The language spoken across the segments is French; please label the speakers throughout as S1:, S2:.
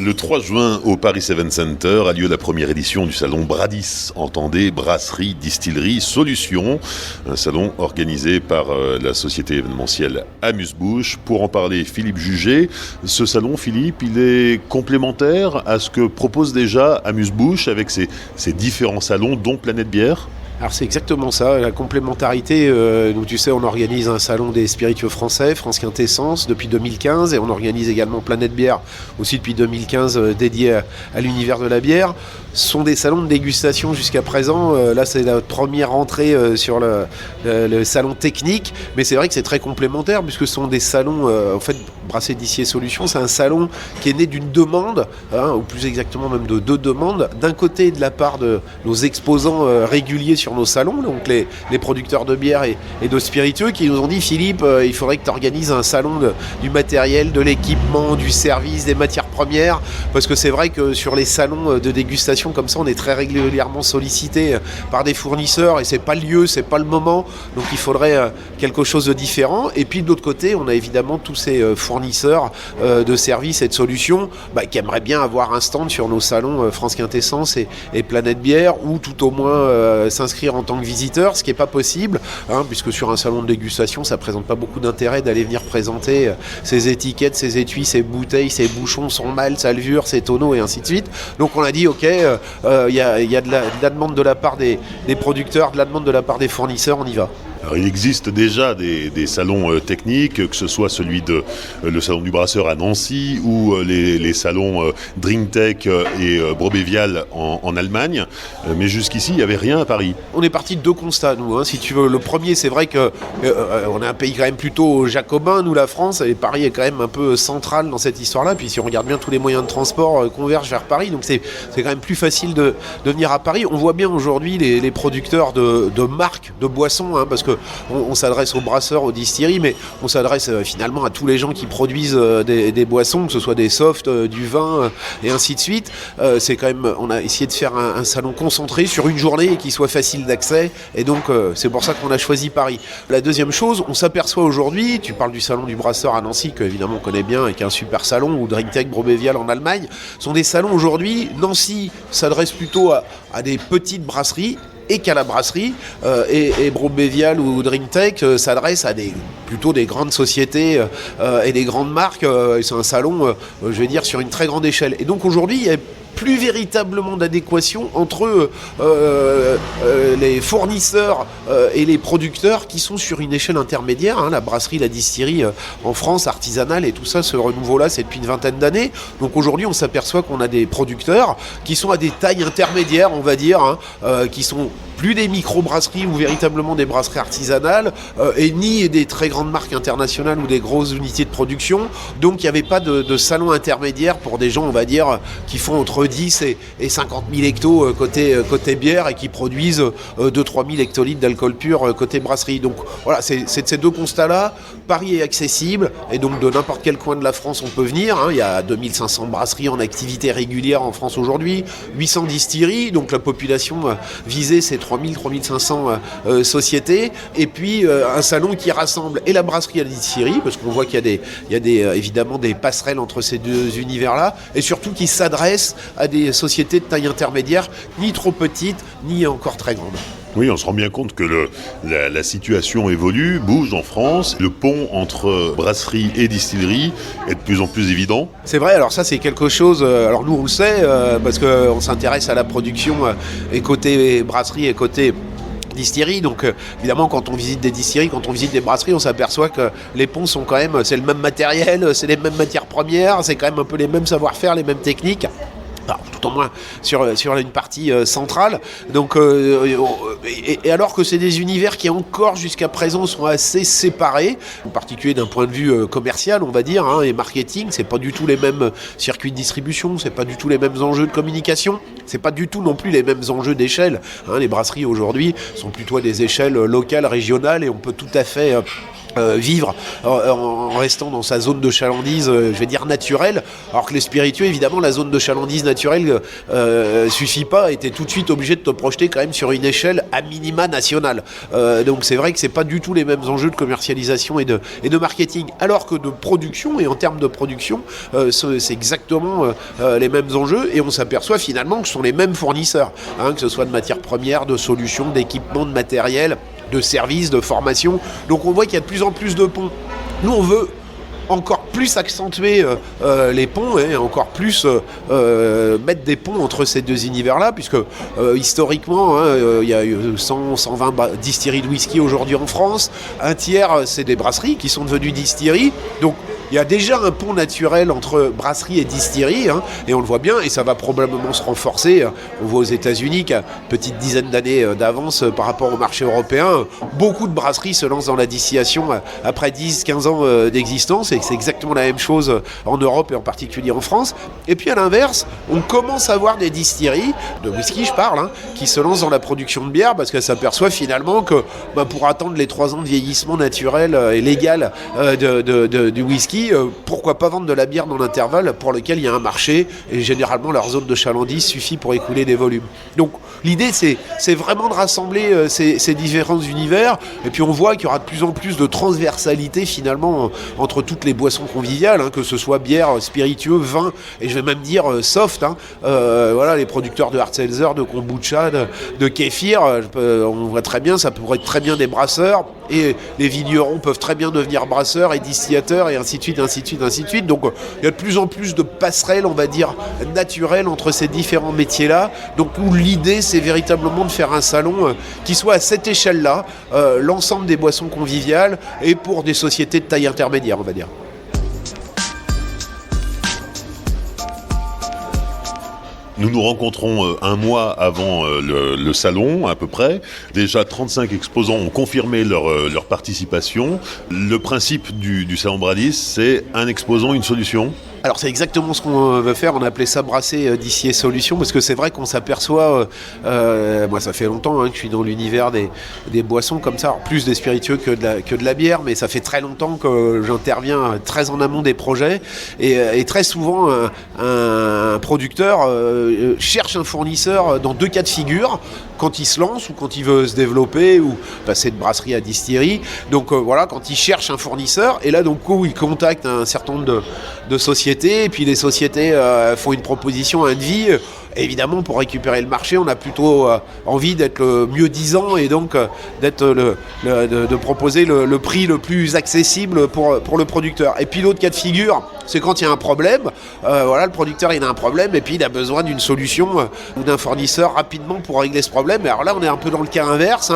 S1: Le 3 juin, au Paris Event Center, a lieu la première édition du salon Bradis. Entendez, brasserie, distillerie, solutions. Un salon organisé par la société événementielle Amuse-Bouche. Pour en parler, Philippe Juget. Ce salon, Philippe, il est complémentaire à ce que propose déjà Amuse-Bouche avec ses différents salons, dont Planète Bière.
S2: Alors c'est exactement ça, la complémentarité. Donc tu sais, on organise un salon des spiritueux français, France Quintessence, depuis 2015, et on organise également Planète Bière aussi depuis 2015, dédié à l'univers de la bière. Ce sont des salons de dégustation jusqu'à présent. Là, c'est la première entrée sur le salon technique, mais c'est vrai que c'est très complémentaire puisque ce sont des salons. En fait, Brasserie Distillerie Solutions, c'est un salon qui est né d'une demande, ou plus exactement même de deux demandes. D'un côté, de la part de nos exposants réguliers sur nos salons, donc les producteurs de bière et de spiritueux, qui nous ont dit: Philippe, il faudrait que tu organises un salon du matériel, de l'équipement, du service, des matières premières, parce que c'est vrai que sur les salons de dégustation comme ça, on est très régulièrement sollicité par des fournisseurs et c'est pas le lieu, c'est pas le moment, donc il faudrait quelque chose de différent. Et puis de l'autre côté, on a évidemment tous ces fournisseurs de services et de solutions qui aimeraient bien avoir un stand sur nos salons France Quintessence et Planète Bière, ou tout au moins s'inscrire en tant que visiteur, ce qui n'est pas possible, puisque sur un salon de dégustation, ça présente pas beaucoup d'intérêt d'aller venir présenter ses étiquettes, ses étuis, ses bouteilles, ses bouchons, son malt, sa levure, ses tonneaux et ainsi de suite. Donc on a dit ok, il y a de la demande de la part des producteurs, de la demande de la part des fournisseurs, on y va.
S1: Alors, il existe déjà des salons techniques, que ce soit le salon du brasseur à Nancy ou les salons DrinkTech et Brobévial en Allemagne, mais jusqu'ici il n'y avait rien à Paris.
S2: On est parti de deux constats, nous, si tu veux. Le premier, c'est vrai que on est un pays quand même plutôt jacobin, nous, la France, et Paris est quand même un peu central dans cette histoire-là. Puis si on regarde bien, tous les moyens de transport convergent vers Paris, donc c'est quand même plus facile de venir à Paris. On voit bien aujourd'hui les producteurs de marques de boissons, parce que on s'adresse aux brasseurs, aux distilleries, mais on s'adresse finalement à tous les gens qui produisent des boissons, que ce soit des softs, du vin et ainsi de suite. C'est quand même, on a essayé de faire un salon concentré sur une journée et qui soit facile d'accès, et donc c'est pour ça qu'on a choisi Paris. La deuxième chose, on s'aperçoit aujourd'hui, tu parles du salon du brasseur à Nancy, que évidemment on connaît bien et qui est un super salon, ou DrinkTech, Brobévial en Allemagne, sont des salons aujourd'hui. Nancy s'adresse plutôt à des petites brasseries, et qu'à la brasserie, et Brobévial ou DrinkTech s'adresse à plutôt des grandes sociétés et des grandes marques. C'est un salon, je vais dire, sur une très grande échelle. Et donc aujourd'hui, il y a plus véritablement d'adéquation entre les fournisseurs et les producteurs qui sont sur une échelle intermédiaire. La brasserie, la distillerie en France, artisanale et tout ça, ce renouveau-là, c'est depuis une vingtaine d'années. Donc aujourd'hui, on s'aperçoit qu'on a des producteurs qui sont à des tailles intermédiaires, on va dire, qui sont plus des micro-brasseries ou véritablement des brasseries artisanales, et ni des très grandes marques internationales ou des grosses unités de production. Donc il n'y avait pas de salon intermédiaire pour des gens, on va dire, qui font entre 10 et 50 000 hectos côté bière, et qui produisent 2-3 000 hectolitres d'alcool pur côté brasserie. Donc voilà, c'est de ces deux constats-là. Paris est accessible, et donc de n'importe quel coin de la France on peut venir. Il y a 2500 brasseries en activité régulière en France aujourd'hui, 800 distilleries, donc la population visée c'est 3500 sociétés, et puis un salon qui rassemble et la brasserie et la distillerie, parce qu'on voit qu'il y a évidemment des passerelles entre ces deux univers-là, et surtout qui s'adresse à des sociétés de taille intermédiaire, ni trop petites, ni encore très grandes.
S1: Oui, on se rend bien compte que la situation évolue, bouge en France. Le pont entre brasserie et distillerie est de plus en plus évident.
S2: C'est vrai, alors ça c'est quelque chose, alors nous on le sait, parce qu'on s'intéresse à la production et côté brasserie et côté distillerie. Donc évidemment, quand on visite des distilleries, quand on visite des brasseries, on s'aperçoit que les ponts sont quand même, c'est le même matériel, c'est les mêmes matières premières, c'est quand même un peu les mêmes savoir-faire, les mêmes techniques. Alors, tout au moins sur une partie centrale. Donc, et alors que c'est des univers qui encore jusqu'à présent sont assez séparés, en particulier d'un point de vue commercial, on va dire, et marketing, c'est pas du tout les mêmes circuits de distribution, c'est pas du tout les mêmes enjeux de communication, c'est pas du tout non plus les mêmes enjeux d'échelle. Les brasseries aujourd'hui sont plutôt à des échelles locales, régionales, et on peut tout à fait vivre en restant dans sa zone de chalandise, je vais dire naturelle, alors que les spiritueux, évidemment, la zone de chalandise naturelle suffit pas, et t'es tout de suite obligé de te projeter quand même sur une échelle à minima nationale. Donc c'est vrai que c'est pas du tout les mêmes enjeux de commercialisation et de marketing, alors que de production, et en termes de production, c'est exactement les mêmes enjeux, et on s'aperçoit finalement que ce sont les mêmes fournisseurs, que ce soit de matières premières, de solutions, d'équipements, de matériel, de services, de formation. Donc on voit qu'il y a de plus en plus de ponts. Nous, on veut encore plus accentuer les ponts et encore plus mettre des ponts entre ces deux univers-là, puisque historiquement, il y a 120 distilleries de whisky aujourd'hui en France. Un tiers, c'est des brasseries qui sont devenues distilleries. Donc, il y a déjà un pont naturel entre brasserie et distillerie, et on le voit bien, et ça va probablement se renforcer. On voit aux États-Unis qu'à une petite dizaine d'années d'avance par rapport au marché européen, beaucoup de brasseries se lancent dans la distillation après 10-15 ans d'existence, et c'est exactement la même chose en Europe et en particulier en France. Et puis à l'inverse, on commence à voir des distilleries, de whisky je parle, qui se lancent dans la production de bière parce qu'elles s'aperçoivent finalement que pour attendre les 3 ans de vieillissement naturel et légal du whisky, pourquoi pas vendre de la bière dans l'intervalle pour lequel il y a un marché, et généralement leur zone de chalandise suffit pour écouler des volumes. Donc l'idée c'est vraiment de rassembler ces différents univers, et puis on voit qu'il y aura de plus en plus de transversalité finalement entre toutes les boissons conviviales, que ce soit bière, spiritueux, vin, et je vais même dire soft, voilà, les producteurs de hard seltzer, de kombucha, de kéfir, on voit très bien, ça pourrait être très bien des brasseurs, et les vignerons peuvent très bien devenir brasseurs et distillateurs, et ainsi de suite, ainsi de suite, ainsi de suite. Donc il y a de plus en plus de passerelles, on va dire, naturelles entre ces différents métiers-là. Donc où l'idée, c'est véritablement de faire un salon qui soit à cette échelle-là, l'ensemble des boissons conviviales, et pour des sociétés de taille intermédiaire, on va dire.
S1: Nous nous rencontrons un mois avant le salon, à peu près. Déjà, 35 exposants ont confirmé leur participation. Le principe du salon Bradis, c'est un exposant, une solution.
S2: Alors c'est exactement ce qu'on veut faire, on a appelé ça brasser d'ici et solutions, parce que c'est vrai qu'on s'aperçoit, moi ça fait longtemps que je suis dans l'univers des boissons comme ça, alors plus des spiritueux que de la bière, mais ça fait très longtemps que j'interviens très en amont des projets, et très souvent un producteur cherche un fournisseur dans 2 cas de figure, quand il se lance ou quand il veut se développer ou passer de brasserie à distillerie. Donc voilà, quand il cherche un fournisseur, et là donc il contacte un certain nombre de sociétés, et puis les sociétés font une proposition, un devis. Évidemment, pour récupérer le marché, on a plutôt envie d'être le mieux disant, et donc de proposer le prix le plus accessible pour le producteur. Et puis l'autre cas de figure, c'est quand il y a un problème. Voilà, le producteur il a un problème, et puis il a besoin d'une solution ou d'un fournisseur rapidement pour régler ce problème. Et alors là, on est un peu dans le cas inverse.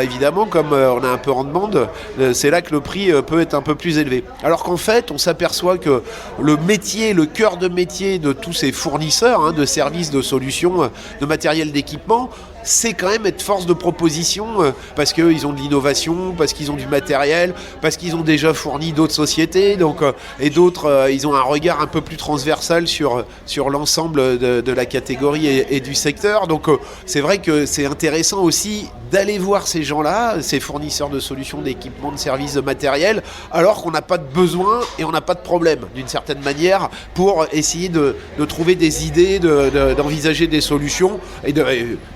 S2: Évidemment, comme on a un peu en demande, c'est là que le prix peut être un peu plus élevé. Alors qu'en fait, on s'aperçoit que le métier, le cœur de métier de tous ces fournisseurs de services, de solutions, de matériel, d'équipement, c'est quand même être force de proposition, parce qu'ils ont de l'innovation, parce qu'ils ont du matériel, parce qu'ils ont déjà fourni d'autres sociétés, donc, et d'autres, ils ont un regard un peu plus transversal sur l'ensemble de la catégorie et du secteur. Donc c'est vrai que c'est intéressant aussi d'aller voir ces gens-là, ces fournisseurs de solutions, d'équipements, de services, de matériel, alors qu'on n'a pas de besoin et on n'a pas de problème, d'une certaine manière, pour essayer de trouver des idées, d'envisager des solutions, et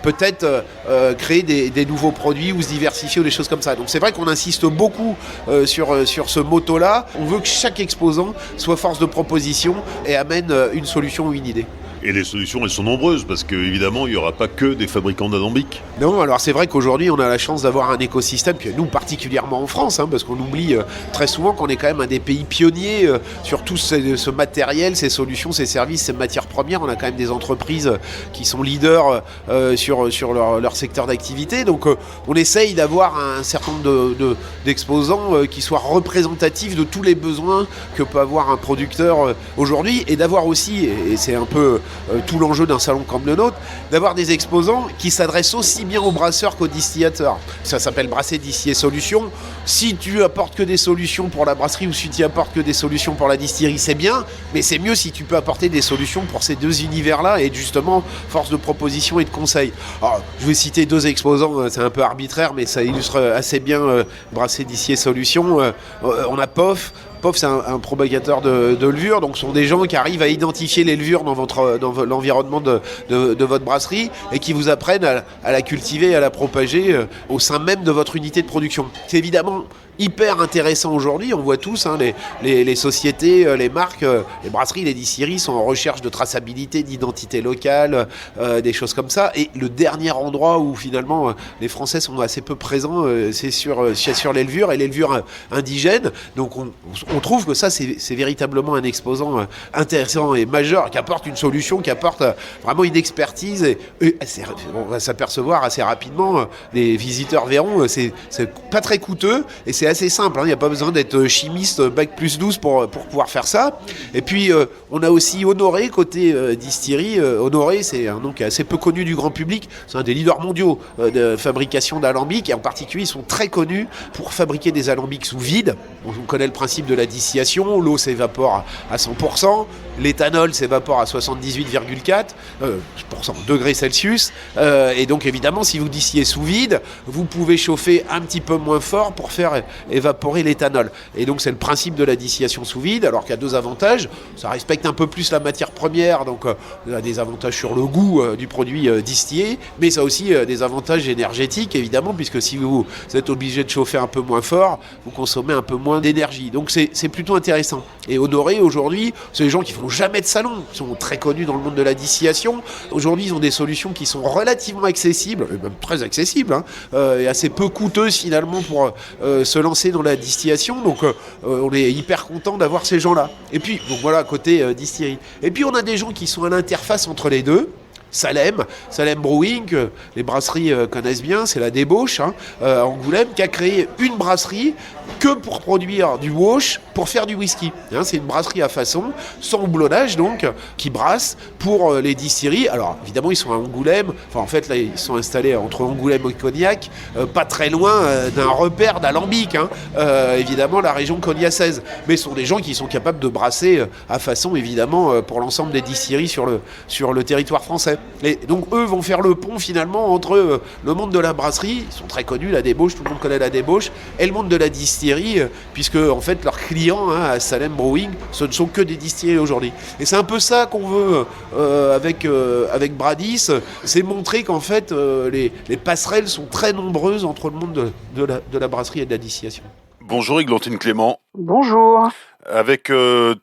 S2: peut-être créer des nouveaux produits ou se diversifier ou des choses comme ça. Donc c'est vrai qu'on insiste beaucoup sur ce motto-là. On veut que chaque exposant soit force de proposition et amène une solution ou une idée.
S1: Et les solutions, elles sont nombreuses, parce qu'évidemment, il n'y aura pas que des fabricants d'alambics.
S2: Non, alors c'est vrai qu'aujourd'hui, on a la chance d'avoir un écosystème, puis nous particulièrement en France, parce qu'on oublie très souvent qu'on est quand même un des pays pionniers sur tout ce matériel, ces solutions, ces services, ces matières premières. On a quand même des entreprises qui sont leaders sur leur secteur d'activité. Donc on essaye d'avoir un certain nombre d'exposants qui soient représentatifs de tous les besoins que peut avoir un producteur aujourd'hui, et d'avoir aussi, et c'est un peu tout l'enjeu d'un salon comme le nôtre, d'avoir des exposants qui s'adressent aussi bien aux brasseurs qu'aux distillateurs. Ça s'appelle Brasser, Distiller, Solutions. Si tu apportes que des solutions pour la brasserie ou si tu apportes que des solutions pour la distillerie, c'est bien, mais c'est mieux si tu peux apporter des solutions pour ces deux univers-là et justement force de proposition et de conseil. Alors, je vais citer deux exposants, c'est un peu arbitraire, mais ça illustre assez bien Brasser, Distiller, Solutions. On a POF. POF, c'est un propagateur de levure, donc ce sont des gens qui arrivent à identifier les levures dans l'environnement de votre brasserie et qui vous apprennent à la cultiver et à la propager au sein même de votre unité de production. C'est évidemment hyper intéressant aujourd'hui, on voit tous les sociétés, les marques, les brasseries, les distilleries sont en recherche de traçabilité, d'identité locale, des choses comme ça. Et le dernier endroit où finalement les Français sont assez peu présents, c'est sur les levures et les levures indigènes. Donc on trouve que ça c'est véritablement un exposant intéressant et majeur qui apporte une solution, qui apporte vraiment une expertise et on va s'apercevoir assez rapidement, les visiteurs verront, c'est pas très coûteux et c'est assez simple, il n'y a pas besoin d'être chimiste bac plus 12 pour pouvoir faire ça. Et puis on a aussi Honoré côté distillerie. Honoré, c'est un nom qui est assez peu connu du grand public, c'est un des leaders mondiaux de fabrication d'alambics et en particulier ils sont très connus pour fabriquer des alambics sous vide. On connaît le principe de la distillation, l'eau s'évapore à 100%, l'éthanol s'évapore à 78,4 degrés Celsius et donc évidemment si vous distillez sous vide, vous pouvez chauffer un petit peu moins fort pour faire évaporer l'éthanol. Et donc c'est le principe de la distillation sous vide, alors qu'il y a deux avantages. Ça respecte un peu plus la matière première, donc ça a des avantages sur le goût du produit distillé, mais ça a aussi des avantages énergétiques, évidemment, puisque si vous êtes obligé de chauffer un peu moins fort, vous consommez un peu moins d'énergie. Donc c'est plutôt intéressant. Et Honoré, aujourd'hui, c'est des gens qui font jamais de salon, ils sont très connus dans le monde de la distillation. Aujourd'hui, ils ont des solutions qui sont relativement accessibles, et même très accessibles, et assez peu coûteuses finalement pour se lancer dans la distillation. Donc on est hyper content d'avoir ces gens-là. Et puis, donc voilà, côté distillerie. Et puis on a des gens qui sont à l'interface entre les deux. Salem Brewing, que les brasseries connaissent bien, c'est la débauche, à Angoulême, qui a créé une brasserie que pour produire du wash, pour faire du whisky. C'est une brasserie à façon, sans houblonnage donc, qui brasse pour les distilleries. Alors évidemment ils sont à Angoulême, en fait là ils sont installés entre Angoulême et Cognac, pas très loin d'un repère d'alambic, évidemment la région cognacaise. Mais ce sont des gens qui sont capables de brasser à façon évidemment pour l'ensemble des distilleries sur le territoire français. Et donc eux vont faire le pont finalement entre le monde de la brasserie, ils sont très connus, la débauche, tout le monde connaît la débauche, et le monde de la distillerie, puisque en fait leurs clients à Salem Brewing, ce ne sont que des distilleries aujourd'hui. Et c'est un peu ça qu'on veut avec Bradis, c'est montrer qu'en fait les passerelles sont très nombreuses entre le monde de la brasserie et de la distillation.
S1: Bonjour Églantine Clément.
S3: Bonjour.
S1: Avec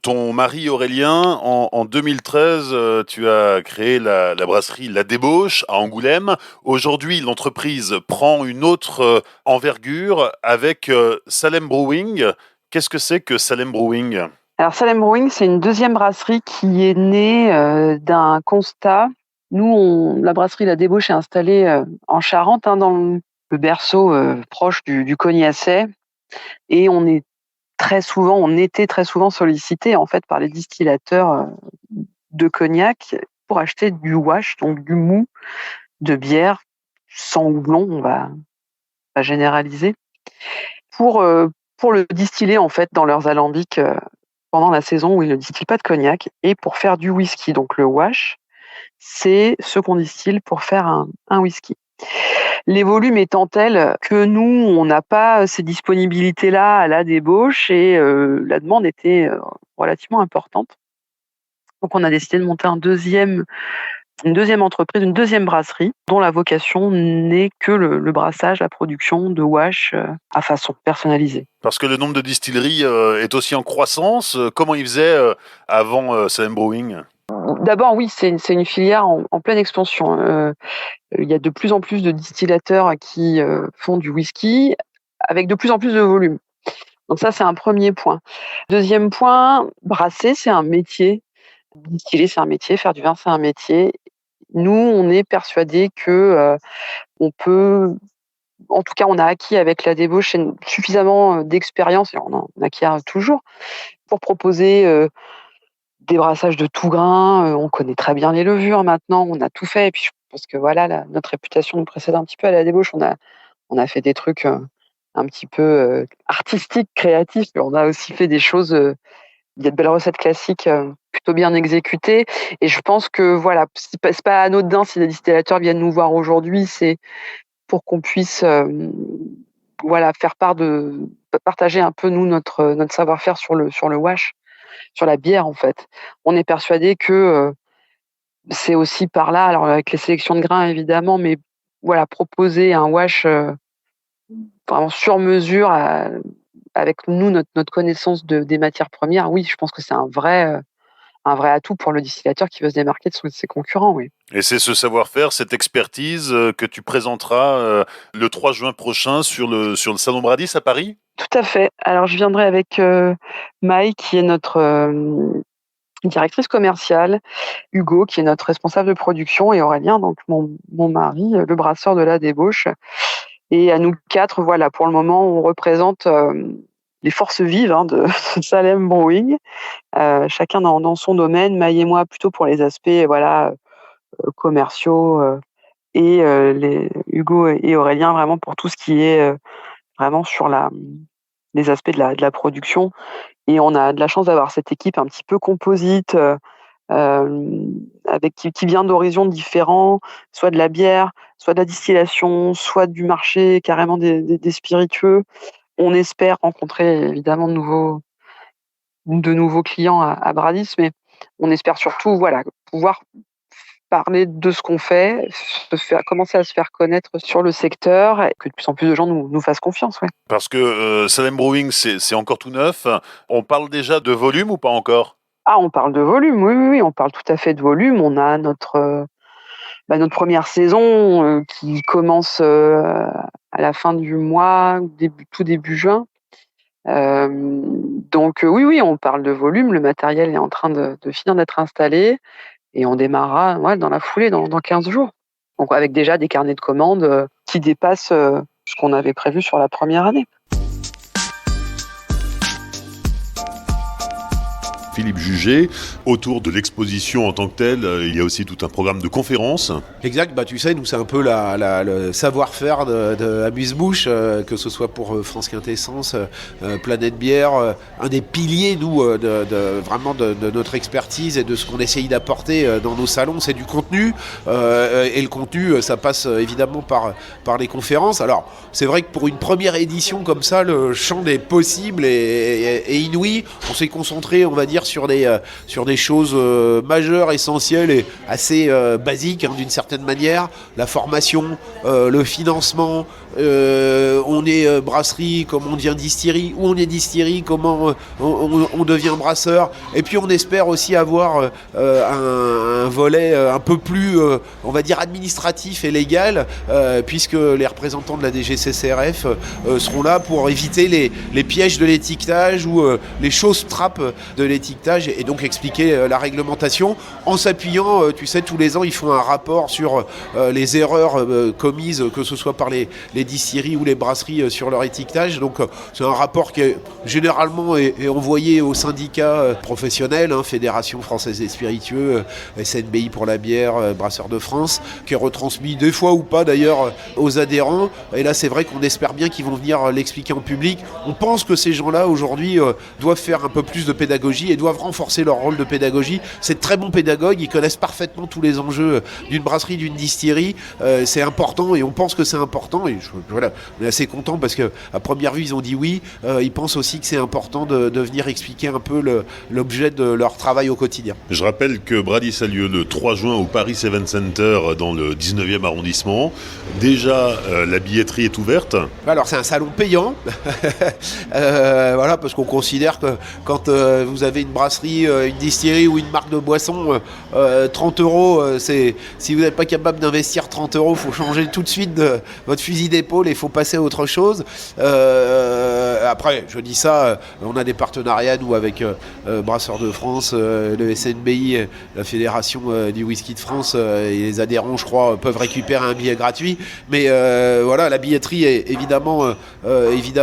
S1: ton mari Aurélien, en 2013, tu as créé la brasserie La Débauche à Angoulême. Aujourd'hui, l'entreprise prend une autre envergure avec Salem Brewing. Qu'est-ce que c'est que Salem Brewing ?
S3: Alors Salem Brewing, c'est une deuxième brasserie qui est née d'un constat. Nous, la brasserie La Débauche est installée en Charente, dans le berceau proche du Cognacais. Et on était très souvent sollicité en fait par les distillateurs de cognac pour acheter du wash, donc du mou de bière sans houblon, on va généraliser, pour le distiller en fait dans leurs alambics pendant la saison où ils ne distillent pas de cognac et pour faire du whisky. Donc le wash, c'est ce qu'on distille pour faire un whisky. Les volumes étant tels que nous, on n'a pas ces disponibilités-là à la débauche et la demande était relativement importante. Donc on a décidé de monter une deuxième entreprise, une deuxième brasserie, dont la vocation n'est que le brassage, la production de wash à façon personnalisée.
S1: Parce que le nombre de distilleries est aussi en croissance. Comment ils faisaient avant Salem Brewing ?
S3: D'abord, oui, c'est une filière en pleine expansion. Il y a de plus en plus de distillateurs qui font du whisky avec de plus en plus de volume. Donc ça, c'est un premier point. Deuxième point, brasser, c'est un métier. Distiller, c'est un métier. Faire du vin, c'est un métier. Nous, on est persuadés que on peut... En tout cas, on a acquis avec la débauche suffisamment d'expérience, et on en acquiert toujours, pour proposer débrassage de tout grain. On connaît très bien les levures maintenant, on a tout fait. Et puis je pense que voilà, notre réputation nous précède un petit peu à la débauche. On a fait des trucs un petit peu artistiques, créatifs, mais on a aussi fait des choses. Il y a de belles recettes classiques plutôt bien exécutées. Et je pense que voilà, c'est pas anodin si les distillateurs viennent nous voir aujourd'hui, c'est pour qu'on puisse faire partager un peu nous notre savoir-faire sur le wash, sur la bière en fait. On est persuadé que c'est aussi par là, alors avec les sélections de grains évidemment, mais voilà, proposer un wash vraiment sur mesure avec nous notre connaissance des matières premières. Oui, je pense que c'est un vrai atout pour le distillateur qui veut se démarquer de ses concurrents, oui.
S1: Et c'est ce savoir-faire, cette expertise que tu présenteras le 3 juin prochain sur le Salon Bradis à Paris ?
S3: Tout à fait. Alors je viendrai avec Maï, qui est notre directrice commerciale, Hugo, qui est notre responsable de production, et Aurélien, donc mon mari, le brasseur de la débauche. Et à nous 4, voilà, pour le moment, on représente les forces vives de Salem Brewing, chacun dans son domaine. Maï et moi plutôt pour les aspects commerciaux, et Hugo et Aurélien vraiment pour tout ce qui est vraiment sur les aspects de la production. Et on a de la chance d'avoir cette équipe un petit peu composite, qui vient d'horizons différents, soit de la bière, soit de la distillation, soit du marché, carrément des spiritueux. On espère rencontrer évidemment de nouveaux clients à Bradis, mais on espère surtout pouvoir parler de ce qu'on fait, commencer à se faire connaître sur le secteur, et que de plus en plus de gens nous fassent confiance. Ouais.
S1: Parce que Salem Brewing, c'est encore tout neuf. On parle déjà de volume ou pas encore ?
S3: Ah, on parle de volume, oui, on parle tout à fait de volume. On a notre première saison qui commence à la fin du mois, tout début juin. Donc oui, on parle de volume. Le matériel est en train de finir d'être installé et on démarrera dans la foulée, dans 15 jours. Donc avec déjà des carnets de commandes qui dépassent ce qu'on avait prévu sur la première année.
S1: Philippe Jugé, autour de l'exposition en tant que telle, il y a aussi tout un programme de conférences.
S2: Exact, tu sais, nous c'est un peu le savoir-faire de Amuse-Bouche, que ce soit pour France Quintessence, Planète Bière, un des piliers, nous, vraiment de notre expertise et de ce qu'on essaye d'apporter dans nos salons, c'est du contenu. Et le contenu, ça passe évidemment par les conférences. Alors, c'est vrai que pour une première édition comme ça, le champ des possibles est inouï. On s'est concentré, on va dire, sur des choses majeures, essentielles et assez basiques d'une certaine manière. La formation, le financement, on est brasserie, comment on devient distillerie, ou on est distillerie, comment on devient brasseur. Et puis on espère aussi avoir un volet un peu plus, on va dire, administratif et légal, puisque les représentants de la DGCCRF seront là pour éviter les pièges de l'étiquetage ou les choses trappes de l'étiquetage, et donc expliquer la réglementation en s'appuyant, tu sais, tous les ans ils font un rapport sur les erreurs commises, que ce soit par les distilleries ou les brasseries sur leur étiquetage. Donc c'est un rapport qui est généralement est envoyé aux syndicats professionnels, Fédération Française des Spiritueux, SNBI pour la bière, Brasseurs de France, qui est retransmis des fois ou pas d'ailleurs aux adhérents. Et là c'est vrai qu'on espère bien qu'ils vont venir l'expliquer en public. On pense que ces gens-là aujourd'hui doivent faire un peu plus de pédagogie et doivent renforcer leur rôle de pédagogie. C'est de très bons pédagogues, ils connaissent parfaitement tous les enjeux d'une brasserie, d'une distillerie. C'est important et on pense que c'est important. Et voilà, on est assez content parce qu'à première vue ils ont dit oui. Ils pensent aussi que c'est important de venir expliquer un peu l'objet de leur travail au quotidien.
S1: Je rappelle que Bradis a lieu le 3 juin au Paris Event Center dans le 19e arrondissement. Déjà, la billetterie est ouverte. Alors
S2: c'est un salon payant. Voilà, parce qu'on considère que quand vous avez une brasserie, une distillerie ou une marque de boisson, 30 €, si vous n'êtes pas capable d'investir 30 €, il faut changer tout de suite de votre fusil d'épaule et il faut passer à autre chose. Après, je dis ça, on a des partenariats, nous, avec Brasseurs de France, le SNBI, la Fédération du Whisky de France, et les adhérents, je crois, peuvent récupérer un billet gratuit. Mais voilà, la billetterie est évidemment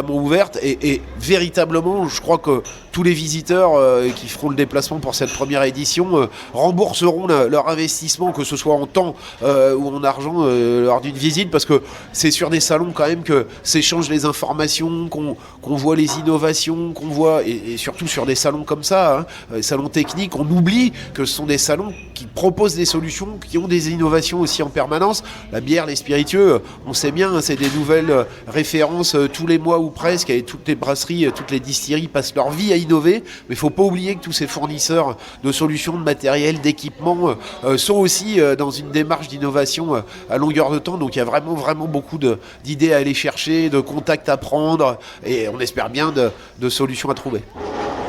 S2: ouverte et véritablement, je crois que tous les visiteurs qui feront le déplacement pour cette première édition rembourseront leur investissement, que ce soit en temps ou en argent lors d'une visite, parce que c'est sur des salons quand même que s'échangent les informations, qu'on voit les innovations, qu'on voit, et surtout sur des salons comme ça, des salons techniques, on oublie que ce sont des salons qui proposent des solutions, qui ont des innovations aussi en permanence. La bière, les spiritueux, on sait bien, c'est des nouvelles références tous les mois ou presque, et toutes les brasseries, toutes les distilleries passent leur vie à innover, mais il ne faut pas oublier que tous ces fournisseurs de solutions, de matériel, d'équipement sont aussi dans une démarche d'innovation à longueur de temps, donc il y a vraiment beaucoup d'idées à aller chercher, de contacts à prendre, et on espère bien de solutions à trouver.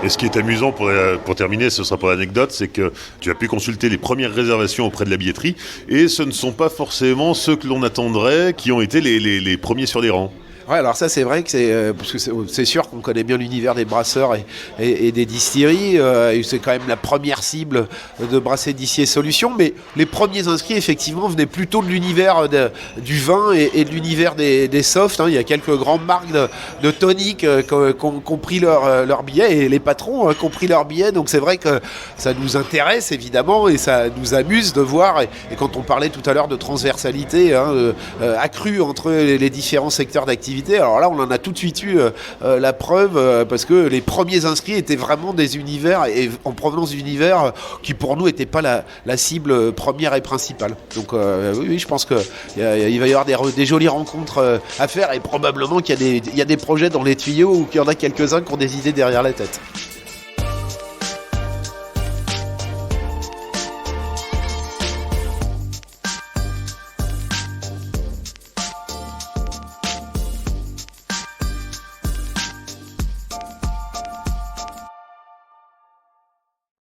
S1: Et ce qui est amusant pour terminer, ce sera pour l'anecdote, c'est que tu as pu consulter les premières réservations auprès de la billetterie, et ce ne sont pas forcément ceux que l'on attendrait qui ont été les premiers sur les rangs.
S2: Ouais, alors ça c'est vrai que parce que c'est sûr qu'on connaît bien l'univers des brasseurs et des distilleries, et c'est quand même la première cible de Brasser D'ici Solutions, mais les premiers inscrits effectivement venaient plutôt de l'univers du vin et de l'univers des softs. Il y a quelques grandes marques de toniques qui ont pris leur billet, et les patrons qui ont pris leur billet, donc c'est vrai que ça nous intéresse évidemment, et ça nous amuse de voir, et quand on parlait tout à l'heure de transversalité accrue entre les différents secteurs d'activité, alors là on en a tout de suite eu la preuve, parce que les premiers inscrits étaient vraiment des univers, et en provenance d'univers qui pour nous n'étaient pas la cible première et principale. Donc oui, je pense qu'il va y avoir des jolies rencontres à faire, et probablement qu'il y a des projets dans les tuyaux, ou qu'il y en a quelques-uns qui ont des idées derrière la tête.